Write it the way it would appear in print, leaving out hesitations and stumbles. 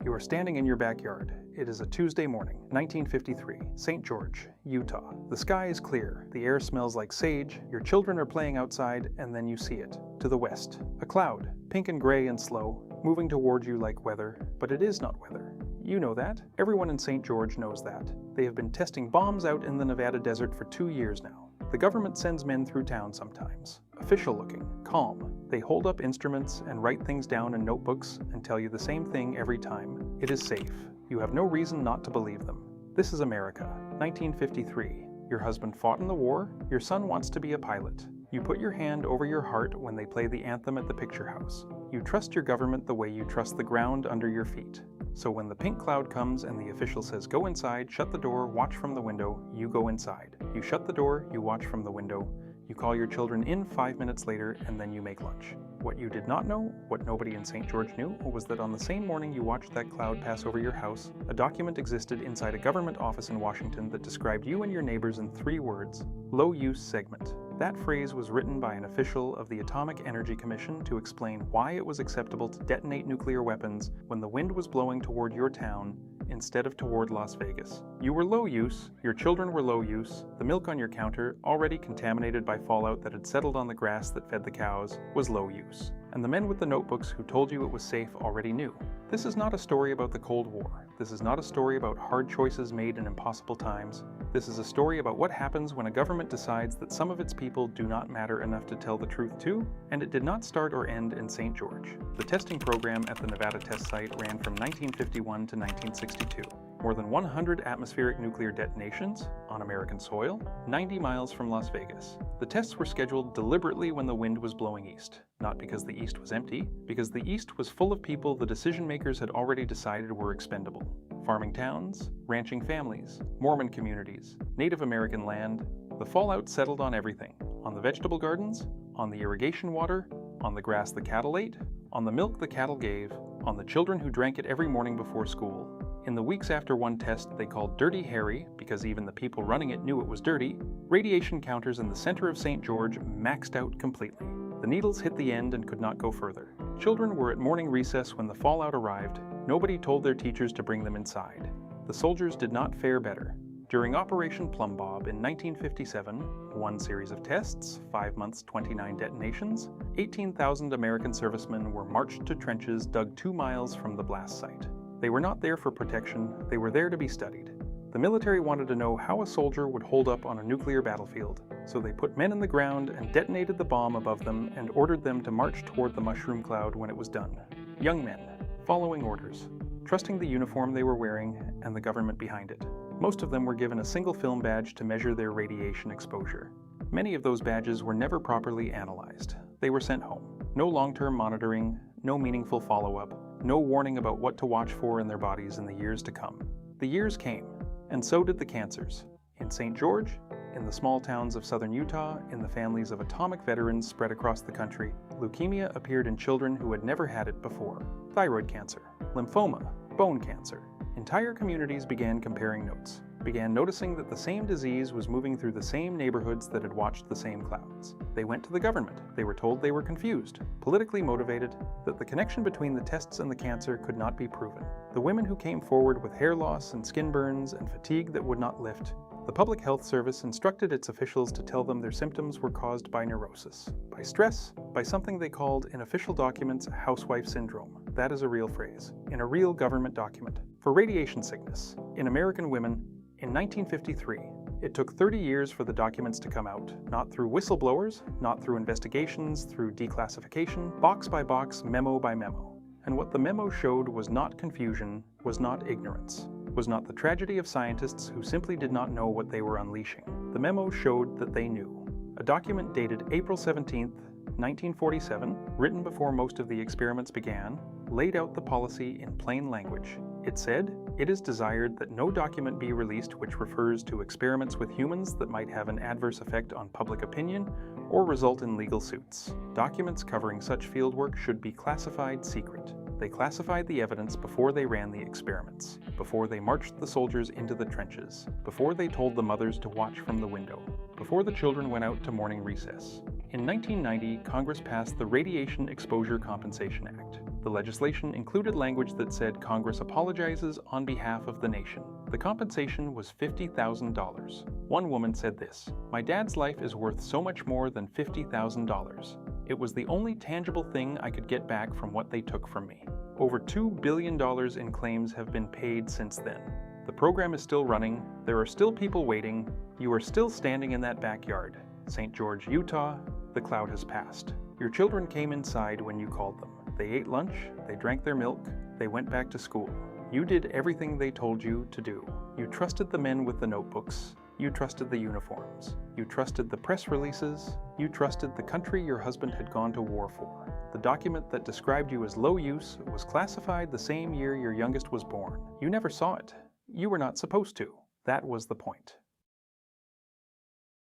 You are standing in your backyard. It is a Tuesday morning, 1953, St. George, Utah. The sky is clear, the air smells like sage, your children are playing outside, and then you see it. To the west, a cloud, pink and gray and slow, moving toward you like weather, but it is not weather. You know that. Everyone in St. George knows that. They have been testing bombs out in the Nevada desert for 2 years now. The government sends men through town sometimes. Official looking, calm. They hold up instruments and write things down in notebooks and tell you the same thing every time. It is safe. You have no reason not to believe them. This is America, 1953. Your husband fought in the war. Your son wants to be a pilot. You put your hand over your heart when they play the anthem at the picture house. You trust your government the way you trust the ground under your feet. So when the pink cloud comes and the official says go inside, shut the door, watch from the window, you go inside. You shut the door, you watch from the window. You call your children in 5 minutes later, and then you make lunch. What you did not know, what nobody in St. George knew, was that on the same morning you watched that cloud pass over your house, a document existed inside a government office in Washington that described you and your neighbors in 3 words: low-use segment. That phrase was written by an official of the Atomic Energy Commission to explain why it was acceptable to detonate nuclear weapons when the wind was blowing toward your town instead of toward Las Vegas. You were low use, your children were low use, the milk on your counter, already contaminated by fallout that had settled on the grass that fed the cows, was low use. And the men with the notebooks who told you it was safe already knew. This is not a story about the Cold War. This is not a story about hard choices made in impossible times. This is a story about what happens when a government decides that some of its people do not matter enough to tell the truth to, and it did not start or end in St. George. The testing program at the Nevada test site ran from 1951 to 1962. More than 100 atmospheric nuclear detonations on American soil, 90 miles from Las Vegas. The tests were scheduled deliberately when the wind was blowing east. Not because the east was empty, because the east was full of people the decision makers had already decided were expendable. Farming towns, ranching families, Mormon communities, Native American land. The fallout settled on everything. On the vegetable gardens, on the irrigation water, on the grass the cattle ate, on the milk the cattle gave, on the children who drank it every morning before school. In the weeks after one test they called Dirty Harry, because even the people running it knew it was dirty, radiation counters in the center of St. George maxed out completely. The needles hit the end and could not go further. Children were at morning recess when the fallout arrived. Nobody told their teachers to bring them inside. The soldiers did not fare better. During Operation Plumbbob in 1957, one series of tests, 5 months, 29 detonations, 18,000 American servicemen were marched to trenches dug 2 miles from the blast site. They were not there for protection, they were there to be studied. The military wanted to know how a soldier would hold up on a nuclear battlefield, so they put men in the ground and detonated the bomb above them and ordered them to march toward the mushroom cloud when it was done. Young men, following orders, trusting the uniform they were wearing and the government behind it. Most of them were given a single film badge to measure their radiation exposure. Many of those badges were never properly analyzed. They were sent home. No long-term monitoring, no meaningful follow-up, no warning about what to watch for in their bodies in the years to come. The years came, and so did the cancers. In St. George, in the small towns of southern Utah, in the families of atomic veterans spread across the country, leukemia appeared in children who had never had it before. Thyroid cancer, lymphoma, bone cancer. Entire communities began comparing notes, began noticing that the same disease was moving through the same neighborhoods that had watched the same clouds. They went to the government. They were told they were confused, politically motivated, that the connection between the tests and the cancer could not be proven. The women who came forward with hair loss and skin burns and fatigue that would not lift, the Public Health Service instructed its officials to tell them their symptoms were caused by neurosis, by stress, by something they called in official documents housewife syndrome. That is a real phrase, in a real government document. For radiation sickness, in American women, in 1953, it took 30 years for the documents to come out, not through whistleblowers, not through investigations, through declassification, box by box, memo by memo. And what the memo showed was not confusion, was not ignorance, was not the tragedy of scientists who simply did not know what they were unleashing. The memo showed that they knew. A document dated April 17, 1947, written before most of the experiments began, laid out the policy in plain language. It said, "It is desired that no document be released which refers to experiments with humans that might have an adverse effect on public opinion or result in legal suits. Documents covering such fieldwork should be classified secret." They classified the evidence before they ran the experiments, before they marched the soldiers into the trenches, before they told the mothers to watch from the window, before the children went out to morning recess. In 1990, Congress passed the Radiation Exposure Compensation Act. The legislation included language that said Congress apologizes on behalf of the nation. The compensation was $50,000. One woman said this, "My dad's life is worth so much more than $50,000. It was the only tangible thing I could get back from what they took from me." Over $2 billion in claims have been paid since then. The program is still running, there are still people waiting, you are still standing in that backyard. St. George, Utah, the cloud has passed. Your children came inside when you called them. They ate lunch, they drank their milk, they went back to school. You did everything they told you to do. You trusted the men with the notebooks. You trusted the uniforms. You trusted the press releases. You trusted the country your husband had gone to war for. The document that described you as low use was classified the same year your youngest was born. You never saw it. You were not supposed to. That was the point.